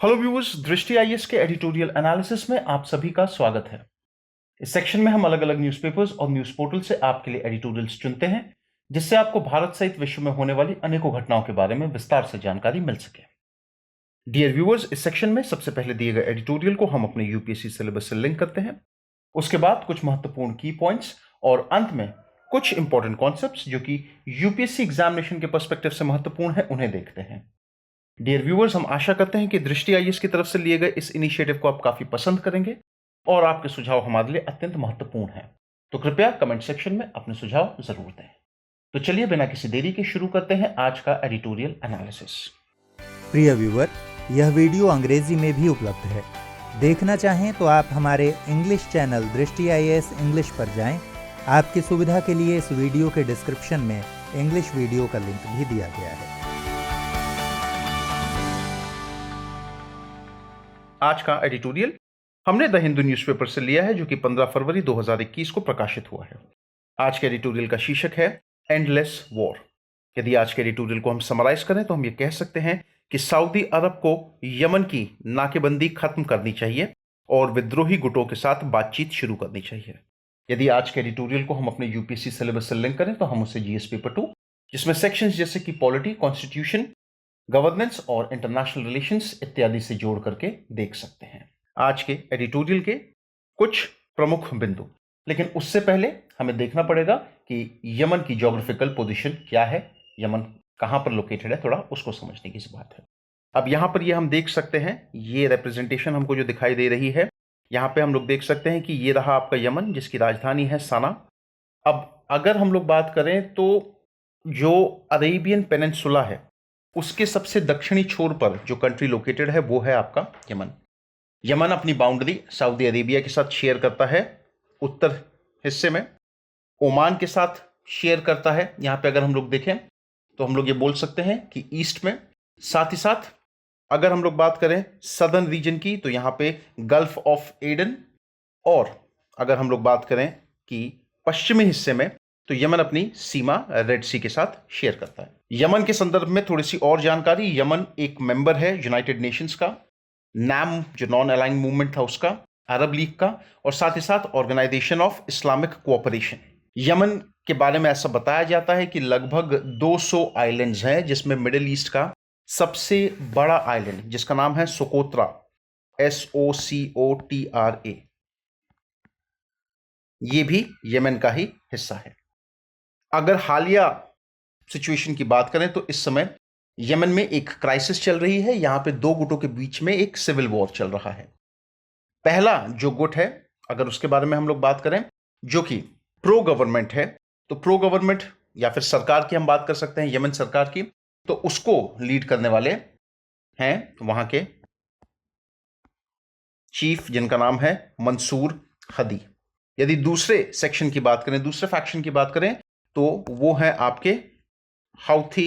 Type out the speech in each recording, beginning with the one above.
Hello viewers, दृष्टि IAS के editorial analysis में आप सभी का स्वागत है। इस सेक्शन में हम अलग अलग न्यूज़पेपर्स और न्यूज़ पोर्टल से आपके लिए एडिटोरियल्स चुनते हैं, जिससे आपको भारत सहित विश्व में होने वाली अनेकों घटनाओं के बारे में विस्तार से जानकारी मिल सके। डियर व्यूअर्स, इस सेक्शन में सबसे पहले दिए गए एडिटोरियल को हम अपने यूपीएससी सिलेबस से लिंक करते हैं। उसके बाद कुछ महत्वपूर्ण की पॉइंट्स और अंत में कुछ इंपॉर्टेंट कॉन्सेप्ट्स जो कि यूपीएससी एग्जामिनेशन के पर्सपेक्टिव से महत्वपूर्ण है, उन्हें देखते हैं। डियर व्यूअर्स, हम आशा करते हैं कि दृष्टि आईएएस की तरफ से लिए गए इस इनिशिएटिव को आप काफी पसंद करेंगे और आपके सुझाव हमारे लिए अत्यंत महत्वपूर्ण हैं। तो कृपया कमेंट सेक्शन में अपने सुझाव जरूर दें। तो चलिए बिना किसी देरी के शुरू करते हैं आज का एडिटोरियल एनालिसिस। प्रिय व्यूअर, यह वीडियो अंग्रेजी में भी उपलब्ध है। देखना चाहें तो आप हमारे इंग्लिश चैनल दृष्टि आईएएस इंग्लिश पर जाएं। आपकी सुविधा के लिए इस वीडियो के डिस्क्रिप्शन में इंग्लिश वीडियो का लिंक भी दिया गया है। आज का एडिटोरियल हमने द हिंदू न्यूज़पेपर से लिया है, जो कि 15 फरवरी 2021 को प्रकाशित हुआ है। आज के एडिटोरियल का शीर्षक है एंडलेस वॉर। यदि आज के एडिटोरियल को हम समराइज करें तो हम ये कह सकते हैं कि सऊदी अरब को यमन की नाकेबंदी खत्म करनी चाहिए और विद्रोही गुटों के साथ बातचीत शुरू करनी चाहिए। यदि आज के एडिटोरियल को हम अपने यूपीएससी सिलेबस से लिंक करें तो हम उसे जीएस पेपर 2, जिसमें सेक्शंस जैसे कि पॉलिटी, कॉन्स्टिट्यूशन, गवर्नेंस और इंटरनेशनल रिलेशंस इत्यादि से जोड़ करके देख सकते हैं। आज के एडिटोरियल के कुछ प्रमुख बिंदु, लेकिन उससे पहले हमें देखना पड़ेगा कि यमन की ज्योग्राफिकल पोजीशन क्या है, यमन कहां पर लोकेटेड है, थोड़ा उसको समझने की बात है। अब यहां पर ये हम देख सकते हैं, ये रिप्रेजेंटेशन हमको जो दिखाई दे रही है, यहां पे हम लोग देख सकते हैं कि ये रहा आपका यमन, जिसकी राजधानी है सना। अब अगर हम लोग बात करें तो जो अरेबियन पेनिनसुला है उसके सबसे दक्षिणी छोर पर जो कंट्री लोकेटेड है वो है आपका यमन। यमन अपनी बाउंड्री सऊदी अरेबिया के साथ शेयर करता है उत्तर हिस्से में, ओमान के साथ शेयर करता है। यहां पे अगर हम लोग देखें तो हम लोग ये बोल सकते हैं कि ईस्ट में, साथ ही साथ अगर हम लोग बात करें सदर्न रीजन की तो यहां पे गल्फ ऑफ एडन, और अगर हम लोग बात करें कि पश्चिमी हिस्से में तो यमन अपनी सीमा रेड सी के साथ शेयर करता है। यमन के संदर्भ में थोड़ी सी और जानकारी, यमन एक मेंबर है यूनाइटेड नेशंस का, नाम जो नॉन अलाइंड मूवमेंट था उसका, अरब लीग का, और साथ ही साथ organisation of Islamic cooperation. Yemen के बारे में ऐसा बताया जाता है कि लगभग 200 आइलैंड्स हैं, जिसमें मिडिल ईस्ट का सबसे बड़ा आइलैंड जिसका नाम है सोकोत्रा, SOCOTRA, ये भी यमन का ही हिस्सा है। अगर हालिया सिचुएशन की बात करें तो इस समय यमन में एक क्राइसिस चल रही है। यहां पे दो गुटों के बीच में एक सिविल वॉर चल रहा है। पहला जो गुट है, अगर उसके बारे में हम लोग बात करें, जो कि प्रो गवर्नमेंट है, तो प्रो गवर्नमेंट या फिर सरकार की हम बात कर सकते हैं, यमन सरकार की, तो उसको लीड करने वाले हैं वहां के चीफ, जिनका नाम है मंसूर हदी। यदि दूसरे सेक्शन की बात करें, दूसरे फैक्शन की बात करें, तो वो है आपके हाउथी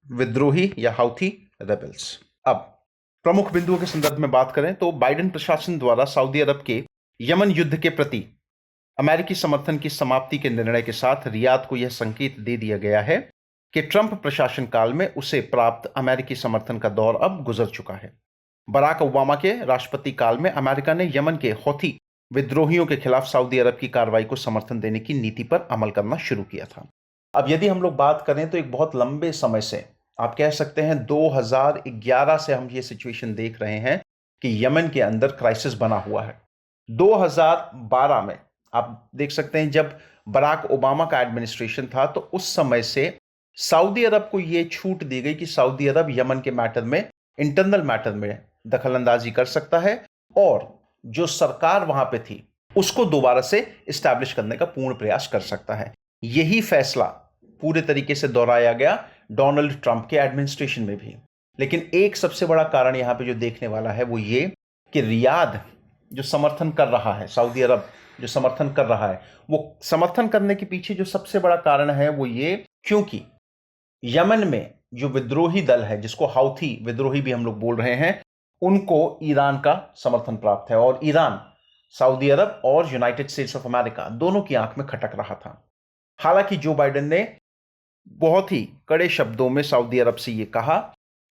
विद्रोही या हाउथी रेबल्स। अब प्रमुख बिंदुओं के संदर्भ में बात करें तो बाइडेन प्रशासन द्वारा सऊदी अरब के यमन युद्ध के प्रति अमेरिकी समर्थन की समाप्ति के निर्णय के साथ रियाद को यह संकेत दे दिया गया है कि ट्रंप प्रशासन काल में उसे प्राप्त अमेरिकी समर्थन का दौर अब गुजर चुका है। बराक ओबामा के राष्ट्रपति काल में अमेरिका ने यमन के हौथी विद्रोहियों के खिलाफ सऊदी अरब की कार्रवाई को समर्थन देने की नीति पर अमल करना शुरू किया था। अब यदि हम लोग बात करें तो एक बहुत लंबे समय से, आप कह सकते हैं 2011 से हम ये सिचुएशन देख रहे हैं कि यमन के अंदर क्राइसिस बना हुआ है। 2012 में आप देख सकते हैं जब बराक ओबामा का एडमिनिस्ट्रेशन था, तो उस समय से सऊदी अरब को यह छूट दी गई कि सऊदी अरब यमन के मैटर में, इंटरनल मैटर में दखल अंदाजी कर सकता है और जो सरकार वहां पे थी उसको दोबारा से इस्टेब्लिश करने का पूर्ण प्रयास कर सकता है। यही फैसला पूरे तरीके से दोहराया गया डोनाल्ड ट्रंप के एडमिनिस्ट्रेशन में भी। लेकिन एक सबसे बड़ा कारण यहां पे जो देखने वाला है वो ये कि रियाद जो समर्थन कर रहा है, सऊदी अरब जो समर्थन कर रहा है, वो समर्थन करने के पीछे जो सबसे बड़ा कारण है वो ये, क्योंकि यमन में जो विद्रोही दल है, जिसको हाउथी विद्रोही भी हम लोग बोल रहे हैं, उनको ईरान का समर्थन प्राप्त है और ईरान सऊदी अरब और यूनाइटेड स्टेट्स ऑफ अमेरिका दोनों की आंख में खटक रहा था। हालांकि जो बाइडेन ने बहुत ही कड़े शब्दों में सऊदी अरब से यह कहा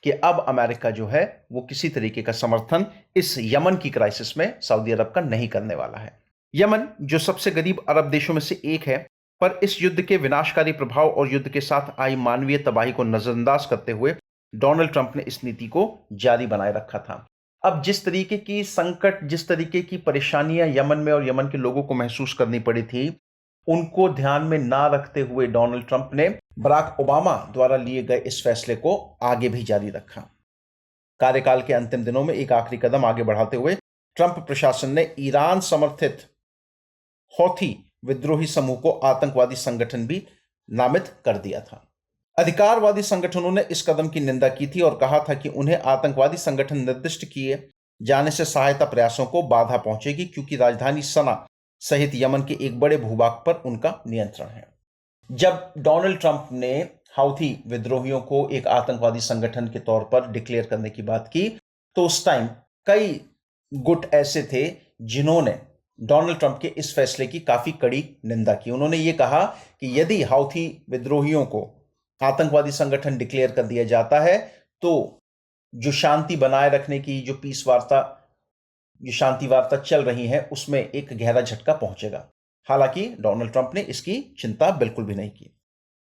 कि अब अमेरिका जो है वो किसी तरीके का समर्थन इस यमन की क्राइसिस में सऊदी अरब का नहीं करने वाला है। यमन जो सबसे गरीब अरब देशों में से एक है, पर इस युद्ध के विनाशकारी प्रभाव और युद्ध के साथ आई मानवीय तबाही को नजरअंदाज करते हुए डोनाल्ड ट्रंप ने इस नीति को जारी बनाए रखा था। अब जिस तरीके की संकट, जिस तरीके की परेशानियां यमन में और यमन के लोगों को महसूस करनी पड़ी थी, उनको ध्यान में ना रखते हुए डोनाल्ड ट्रंप ने बराक ओबामा द्वारा लिए गए इस फैसले को आगे भी जारी रखा। कार्यकाल के अंतिम दिनों में एक आखिरी कदम आगे बढ़ाते हुए ट्रंप प्रशासन ने ईरान समर्थित हौथी विद्रोही समूह को आतंकवादी संगठन भी नामित कर दिया था। अधिकारवादी संगठनों ने इस कदम की निंदा की थी और कहा था कि उन्हें आतंकवादी संगठन निर्दिष्ट किए जाने से सहायता प्रयासों को बाधा पहुंचेगी, क्योंकि राजधानी सना सहित यमन के एक बड़े भूभाग पर उनका नियंत्रण है। जब डोनाल्ड ट्रंप ने हाउथी विद्रोहियों को एक आतंकवादी संगठन के तौर पर डिक्लेयर करने की बात की, तो उस टाइम कई गुट ऐसे थे जिन्होंने डोनाल्ड ट्रंप के इस फैसले की काफी कड़ी निंदा की। उन्होंने ये कहा कि यदि हाउथी विद्रोहियों को आतंकवादी संगठन डिक्लेयर कर दिया जाता है तो जो शांति बनाए रखने की, जो शांति वार्ता चल रही है, उसमें एक गहरा झटका पहुंचेगा। हालांकि डोनाल्ड ट्रंप ने इसकी चिंता बिल्कुल भी नहीं की।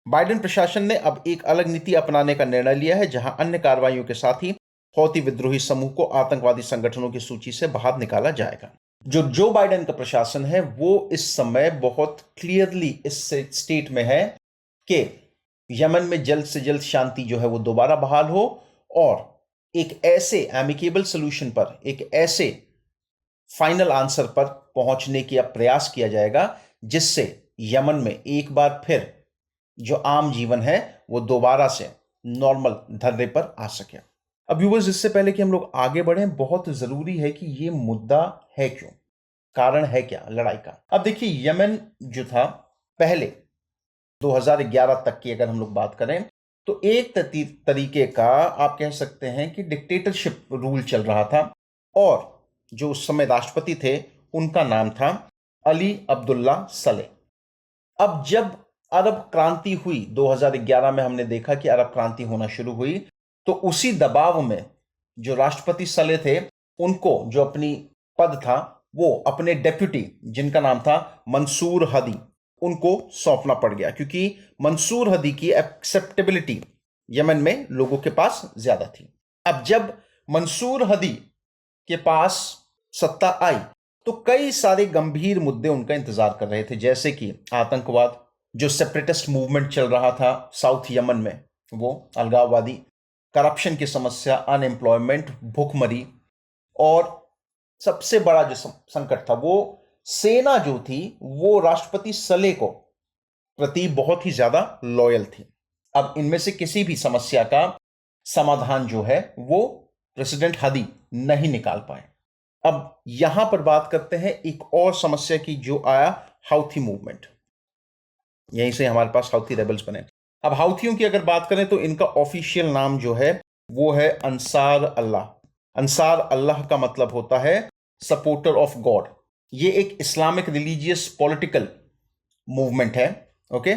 बाइडेन प्रशासन ने अब एक अलग नीति अपनाने का निर्णय लिया है, जहां अन्य कार्रवाइयों के साथ ही हौथी विद्रोही समूह को आतंकवादी संगठनों की सूची से बाहर निकाला जाएगा। जो बाइडेन का प्रशासन है वो इस समय बहुत क्लियरली इस स्टेट में है कि यमन में जल्द से जल्द शांति जो है वो दोबारा बहाल हो और एक ऐसे एमिकेबल सोल्यूशन पर, एक ऐसे फाइनल आंसर पर पहुंचने की अब प्रयास किया जाएगा जिससे यमन में एक बार फिर जो आम जीवन है वो दोबारा से नॉर्मल धर्रे पर आ सके। अब व्यूअर्स, इससे पहले कि हम लोग आगे बढ़ें, बहुत जरूरी है कि ये मुद्दा है क्यों, कारण है क्या लड़ाई का। अब देखिए, यमन जो था पहले 2011 तक की अगर हम लोग बात करें तो एक तरीके का आप कह सकते हैं कि डिक्टेटरशिप रूल चल रहा था और जो उस समय राष्ट्रपति थे उनका नाम था अली अब्दुल्ला सलेह। अब जब अरब क्रांति हुई 2011 में, हमने देखा कि अरब क्रांति होना शुरू हुई, तो उसी दबाव में जो राष्ट्रपति सलेह थे उनको जो अपनी पद था वो अपने डेप्यूटी, जिनका नाम था मंसूर हदी, उनको सौंपना पड़ गया, क्योंकि मंसूर हदी की एक्सेप्टेबिलिटी यमन में लोगों के पास ज्यादा थी। अब जब मंसूर हदी के पास सत्ता आई तो कई सारे गंभीर मुद्दे उनका इंतजार कर रहे थे, जैसे कि आतंकवाद, जो सेपरेटिस्ट मूवमेंट चल रहा था साउथ यमन में, वो अलगाववादी, करप्शन की समस्या, अनएम्प्लॉयमेंट, भूखमरी, और सबसे बड़ा जो संकट था वो सेना जो थी वो राष्ट्रपति सलेह को प्रति बहुत ही ज्यादा लॉयल थी। अब इनमें से किसी भी समस्या का समाधान जो है वो प्रेसिडेंट हदी नहीं निकाल पाए। अब यहां पर बात करते हैं एक और समस्या की जो आया, हाउथी मूवमेंट। यहीं से हमारे पास हाउथी रेबल्स बने। अब हाउथियों की अगर बात करें तो इनका ऑफिशियल नाम जो है वो है अंसार अल्लाह। अंसार अल्लाह का मतलब होता है सपोर्टर ऑफ गॉड। ये एक इस्लामिक रिलीजियस पॉलिटिकल मूवमेंट है, ओके,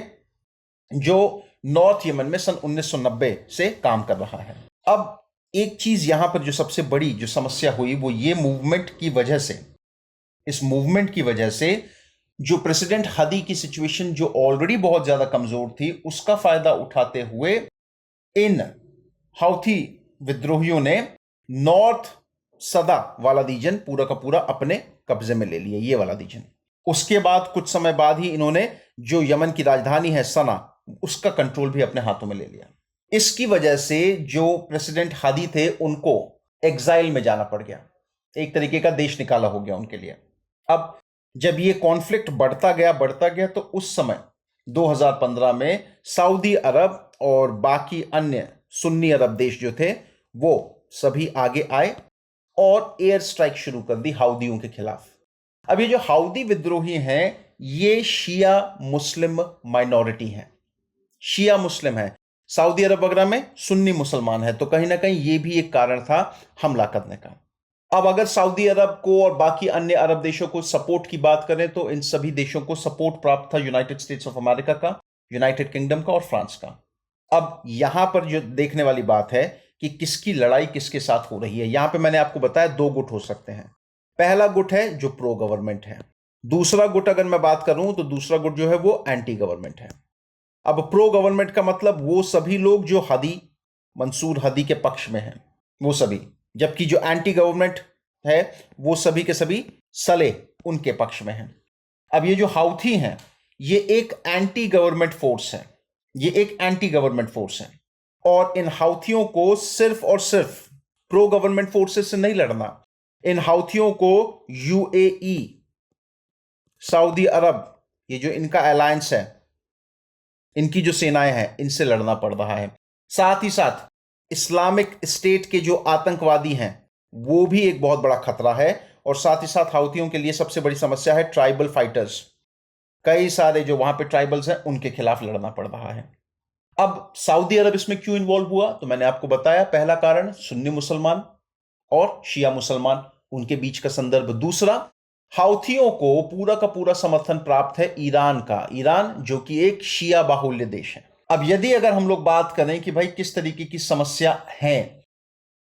जो नॉर्थ यमन में सन 1990 से काम कर रहा है। अब एक चीज यहां पर जो सबसे बड़ी जो समस्या हुई वो ये मूवमेंट की वजह से, इस मूवमेंट की वजह से जो प्रेसिडेंट हदी की सिचुएशन जो ऑलरेडी बहुत ज्यादा कमजोर थी, उसका फायदा उठाते हुए इन हाउथी विद्रोहियों ने नॉर्थ सदा वाला रीजन पूरा का पूरा अपने कब्जे में ले लिया, ये वाला रीजन। उसके बाद कुछ समय बाद ही इन्होंने जो यमन की राजधानी है सना, उसका कंट्रोल भी अपने हाथों में ले लिया। इसकी वजह से जो प्रेसिडेंट हादी थे उनको एग्जाइल में जाना पड़ गया, एक तरीके का देश निकाला हो गया उनके लिए। अब जब ये कॉन्फ्लिक्ट बढ़ता गया तो उस समय 2015 में सऊदी अरब और बाकी अन्य सुन्नी अरब देश जो थे वो सभी आगे आए और एयर स्ट्राइक शुरू कर दी हाउदियों के खिलाफ। अब ये जो हाउदी विद्रोही हैं ये शिया मुस्लिम माइनॉरिटी हैं, शिया मुस्लिम है, सऊदी अरब वगैरह में सुन्नी मुसलमान है, तो कहीं ना कहीं ये भी एक कारण था हमला करने का। अब अगर सऊदी अरब को और बाकी अन्य अरब देशों को सपोर्ट की बात करें तो इन सभी देशों को सपोर्ट प्राप्त था यूनाइटेड स्टेट्स ऑफ अमेरिका का, यूनाइटेड किंगडम का और फ्रांस का। अब यहां पर जो देखने वाली बात है कि किसकी लड़ाई किसके साथ हो रही है। यहां पे मैंने आपको बताया दो गुट हो सकते हैं। पहला गुट है जो प्रो गवर्नमेंट है, दूसरा गुट अगर मैं बात करूं तो दूसरा गुट जो है वो एंटी गवर्नमेंट है। अब प्रो गवर्नमेंट का मतलब वो सभी लोग जो हदी, मंसूर हदी के पक्ष में हैं, वो सभी, जबकि जो एंटी गवर्नमेंट है वो सभी के सभी सले उनके पक्ष में हैं। अब ये जो हाउथी हैं ये एक एंटी गवर्नमेंट फोर्स है, ये एक एंटी गवर्नमेंट फोर्स है, और इन हाउथियों को सिर्फ और सिर्फ प्रो गवर्नमेंट फोर्सेस से नहीं लड़ना, इन हाउथियों को यूएई, सऊदी अरब, ये जो इनका अलायंस है, इनकी जो सेनाएं हैं इनसे लड़ना पड़ रहा है। साथ ही साथ इस्लामिक स्टेट के जो आतंकवादी हैं वो भी एक बहुत बड़ा खतरा है, और साथ ही साथ हाउथियों के लिए सबसे बड़ी समस्या है ट्राइबल फाइटर्स। कई सारे जो वहां पे ट्राइबल्स हैं उनके खिलाफ लड़ना पड़ रहा है। अब सऊदी अरब इसमें क्यों इन्वॉल्व हुआ, तो मैंने आपको बताया पहला कारण सुन्नी मुसलमान और शिया मुसलमान, उनके बीच का संदर्भ। दूसरा, हाउथियों को पूरा का पूरा समर्थन प्राप्त है ईरान का, ईरान जो कि एक शिया बाहुल्य देश है। अब यदि अगर हम लोग बात करें कि भाई किस तरीके की समस्या है,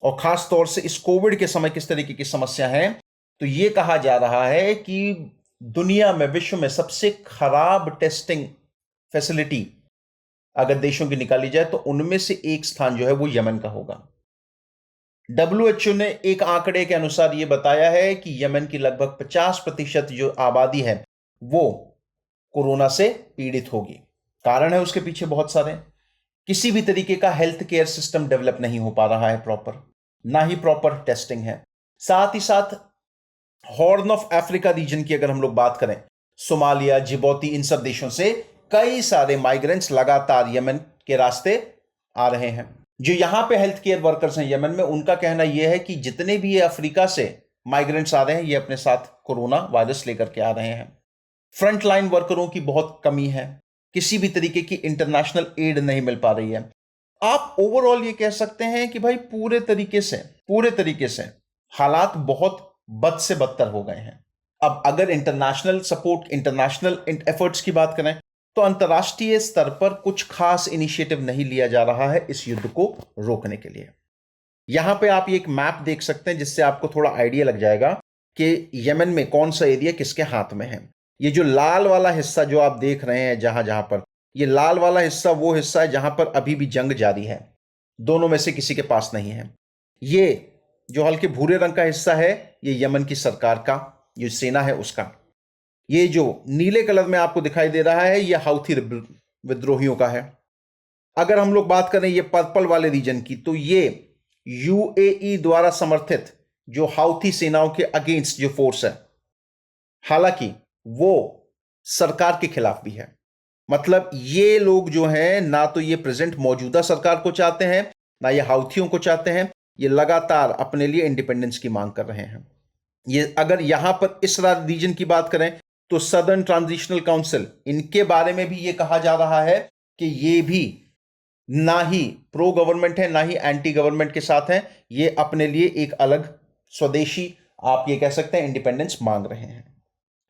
और खास तौर से इस कोविड के समय किस तरीके की समस्या है, तो यह कहा जा रहा है कि दुनिया में, विश्व में सबसे खराब टेस्टिंग फैसिलिटी अगर देशों की निकाली जाए तो उनमें से एक स्थान जो है वो यमन का होगा। WHO ने एक आंकड़े के अनुसार यह बताया है कि यमन की लगभग 50% जो आबादी है वो कोरोना से पीड़ित होगी। कारण है उसके पीछे बहुत सारे, किसी भी तरीके का हेल्थ केयर सिस्टम डेवलप नहीं हो पा रहा है प्रॉपर, ना ही प्रॉपर टेस्टिंग है। साथ ही साथ हॉर्न ऑफ अफ्रीका रीजन की अगर हम लोग बात करें, सोमालिया, जिबौती, इन सब देशों से कई सारे माइग्रेंट्स लगातार यमन के रास्ते आ रहे हैं। जो यहां पे हेल्थ केयर वर्कर्स हैं यमन में, उनका कहना यह है कि जितने भी ये अफ्रीका से माइग्रेंट्स आ रहे हैं ये अपने साथ कोरोना वायरस लेकर के आ रहे हैं। फ्रंटलाइन वर्करों की बहुत कमी है, किसी भी तरीके की इंटरनेशनल एड नहीं मिल पा रही है। आप ओवरऑल ये कह सकते हैं कि भाई पूरे तरीके से हालात बहुत बद से बदतर हो गए हैं। अब अगर इंटरनेशनल सपोर्ट, इंटरनेशनल एफर्ट्स की बात करें तो अंतर्राष्ट्रीय स्तर पर कुछ खास इनिशिएटिव नहीं लिया जा रहा है इस युद्ध को रोकने के लिए। यहां पे आप एक मैप देख सकते हैं जिससे आपको थोड़ा आइडिया लग जाएगा कि यमन में कौन सा एरिया किसके हाथ में है। ये जो लाल वाला हिस्सा जो आप देख रहे हैं, जहां जहां पर ये लाल वाला हिस्सा, वो हिस्सा है जहां पर अभी भी जंग जारी है, दोनों में से किसी के पास नहीं है। ये जो हल्के भूरे रंग का हिस्सा है ये यमन की सरकार का, जो सेना है उसका। ये जो नीले कलर में आपको दिखाई दे रहा है ये हाउथी विद्रोहियों का है। अगर हम लोग बात करें ये पर्पल वाले रीजन की, तो ये यूएई द्वारा समर्थित जो हाउथी सेनाओं के अगेंस्ट जो फोर्स है, हालांकि वो सरकार के खिलाफ भी है। मतलब ये लोग जो हैं ना तो ये प्रेजेंट मौजूदा सरकार को चाहते हैं, ना ये हाउथियों को चाहते हैं, ये लगातार अपने लिए इंडिपेंडेंस की मांग कर रहे हैं। ये अगर यहां पर इस रीजन की बात करें तो सदर्न ट्रांजिशनल काउंसिल, इनके बारे में भी ये कहा जा रहा है कि ये भी ना ही प्रो गवर्नमेंट है ना ही एंटी गवर्नमेंट के साथ हैं, ये अपने लिए एक अलग स्वदेशी, आप ये कह सकते हैं, इंडिपेंडेंस मांग रहे हैं।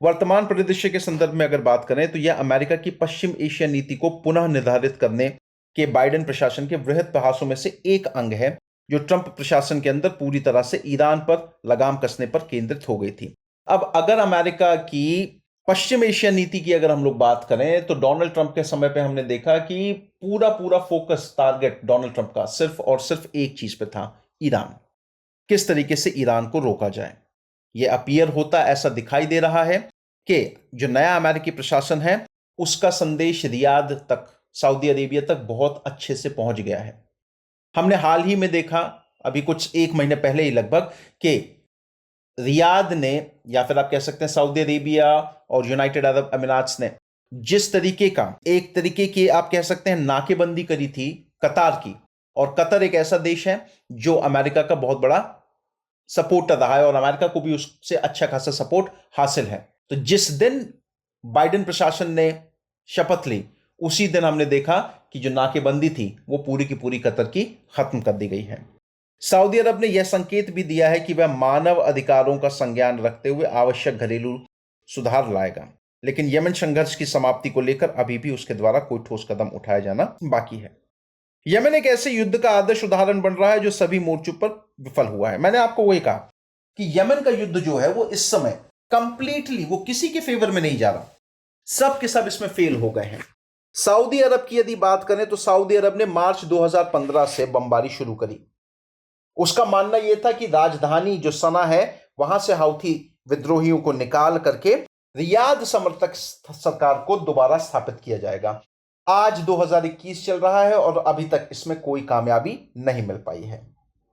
वर्तमान परिदृश्य के संदर्भ में अगर बात करें तो यह अमेरिका की पश्चिम एशिया नीति को पुनः निर्धारित करने के बाइडेन प्रशासन के वृहद प्रयासों में से एक अंग है, जो ट्रंप प्रशासन के अंदर पूरी तरह से ईरान पर लगाम कसने पर केंद्रित हो गई थी। अब अगर अमेरिका की पश्चिम एशिया नीति की अगर हम लोग बात करें तो डोनाल्ड ट्रंप के समय पे हमने देखा कि पूरा फोकस, टारगेट डोनाल्ड ट्रंप का सिर्फ और सिर्फ एक चीज पे था, ईरान। किस तरीके से ईरान को रोका जाए। यह अपीयर होता ऐसा दिखाई दे रहा है कि जो नया अमेरिकी प्रशासन है उसका संदेश रियाद तक, सऊदी अरेबिया तक बहुत अच्छे से पहुंच गया है। हमने हाल ही में देखा, अभी कुछ एक महीने पहले ही लगभग, कि रियाद ने, या फिर आप कह सकते हैं सऊदी अरेबिया और यूनाइटेड अरब अमीरात्स ने जिस तरीके का, एक तरीके की आप कह सकते हैं नाकेबंदी करी थी कतार की, और कतर एक ऐसा देश है जो अमेरिका का बहुत बड़ा सपोर्टर रहा है और अमेरिका को भी उससे अच्छा खासा सपोर्ट हासिल है। तो जिस दिन बाइडेन प्रशासन ने शपथ ली उसी दिन हमने देखा कि जो नाकेबंदी थी वो पूरी की पूरी कतर की खत्म कर दी गई है। सऊदी अरब ने यह संकेत भी दिया है कि वह मानव अधिकारों का संज्ञान रखते हुए आवश्यक घरेलू सुधार लाएगा, लेकिन यमन संघर्ष की समाप्ति को लेकर अभी भी उसके द्वारा कोई ठोस कदम उठाया जाना बाकी है। यमन एक ऐसे युद्ध का आदर्श उदाहरण बन रहा है जो सभी मोर्चों पर विफल हुआ है। मैंने आपको वही कहा कि यमन का युद्ध जो है वो इस समय कंप्लीटली वो किसी के फेवर में नहीं जा रहा, सब के सब इसमें फेल हो गए हैं। सऊदी अरब की यदि बात करें तो सऊदी अरब ने मार्च 2015 से बमबारी शुरू करी। उसका मानना यह था कि राजधानी जो सना है वहां से हाउथी विद्रोहियों को निकाल करके रियाद समर्थक सरकार को दोबारा स्थापित किया जाएगा। आज 2021 चल रहा है और अभी तक इसमें कोई कामयाबी नहीं मिल पाई है।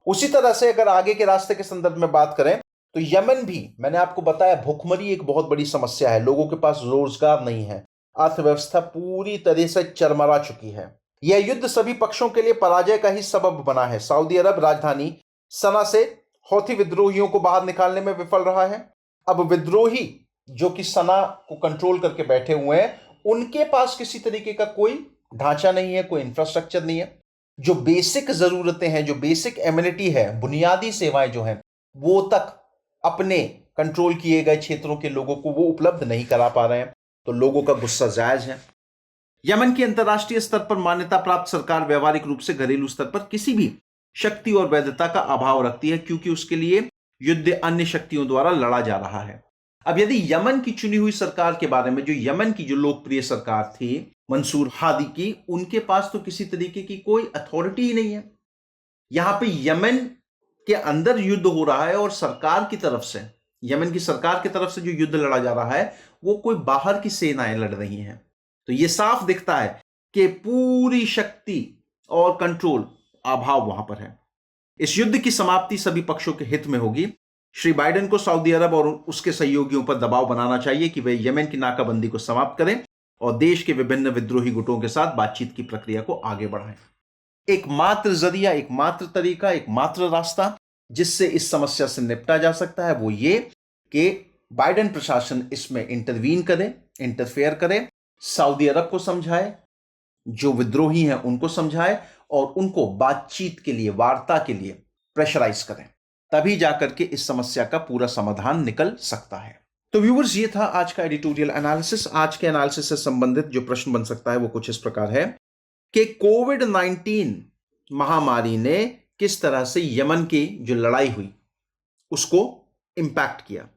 उसी तरह से अगर आगे के रास्ते के संदर्भ में बात करें तो यमन भी, मैंने आपको बताया, भूखमरी एक बहुत बड़ी समस्या है, लोगों के पास रोजगार नहीं है, अर्थव्यवस्था पूरी तरह से चरमरा चुकी है। यह युद्ध सभी पक्षों के लिए पराजय का ही सबब बना है। सऊदी अरब राजधानी सना से हौथी विद्रोहियों को बाहर निकालने में विफल रहा है। अब विद्रोही जो कि सना को कंट्रोल करके बैठे हुए हैं, उनके पास किसी तरीके का कोई ढांचा नहीं है, कोई इंफ्रास्ट्रक्चर नहीं है। जो बेसिक जरूरतें हैं, जो बेसिक एमिनिटी है, बुनियादी सेवाएं जो हैं, वो तक अपने कंट्रोल किए गए क्षेत्रों के लोगों को वो उपलब्ध नहीं करा पा रहे हैं। तो लोगों का गुस्सा जायज है। यमन की अंतर्राष्ट्रीय स्तर पर मान्यता प्राप्त सरकार व्यवहारिक रूप से घरेलू स्तर पर किसी भी शक्ति और वैधता का अभाव रखती है, क्योंकि उसके लिए युद्ध अन्य शक्तियों द्वारा लड़ा जा रहा है। अब यदि यमन की चुनी हुई सरकार के बारे में, जो यमन की जो लोकप्रिय सरकार थी मंसूर हादी की, उनके पास तो किसी तरीके की कोई अथॉरिटी ही नहीं है। यहां पे यमन के अंदर युद्ध हो रहा है और सरकार की तरफ से, यमन की सरकार की तरफ से जो युद्ध लड़ा जा रहा है वो कोई बाहर की सेनाएं लड़ रही हैं। तो यह साफ दिखता है कि पूरी शक्ति और कंट्रोल अभाव वहां पर है। इस युद्ध की समाप्ति सभी पक्षों के हित में होगी। श्री बाइडेन को सऊदी अरब और उसके सहयोगियों पर दबाव बनाना चाहिए कि वे यमन की नाकाबंदी को समाप्त करें और देश के विभिन्न विद्रोही गुटों के साथ बातचीत की प्रक्रिया को आगे बढ़ाएं। एकमात्र जरिया, एकमात्र तरीका, एकमात्र रास्ता जिससे इस समस्या से निपटा जा सकता है वो ये कि बाइडेन प्रशासन इसमें इंटरवीन करे, इंटरफेयर करे, सऊदी अरब को समझाए, जो विद्रोही हैं उनको समझाए और उनको बातचीत के लिए, वार्ता के लिए प्रेशराइज करें। तभी जाकर के इस समस्या का पूरा समाधान निकल सकता है। तो व्यूअर्स, ये था आज का एडिटोरियल एनालिसिस। आज के एनालिसिस से संबंधित जो प्रश्न बन सकता है वो कुछ इस प्रकार है कि कोविड-19 महामारी ने किस तरह से यमन की जो लड़ाई हुई उसको इंपैक्ट किया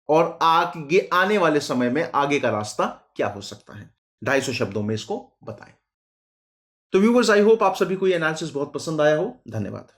और आगे आने वाले समय में आगे का रास्ता क्या हो सकता है। 250 शब्दों में इसको बताएं। तो व्यूअर्स, आई होप आप सभी को ये एनालिसिस बहुत पसंद आया हो। धन्यवाद।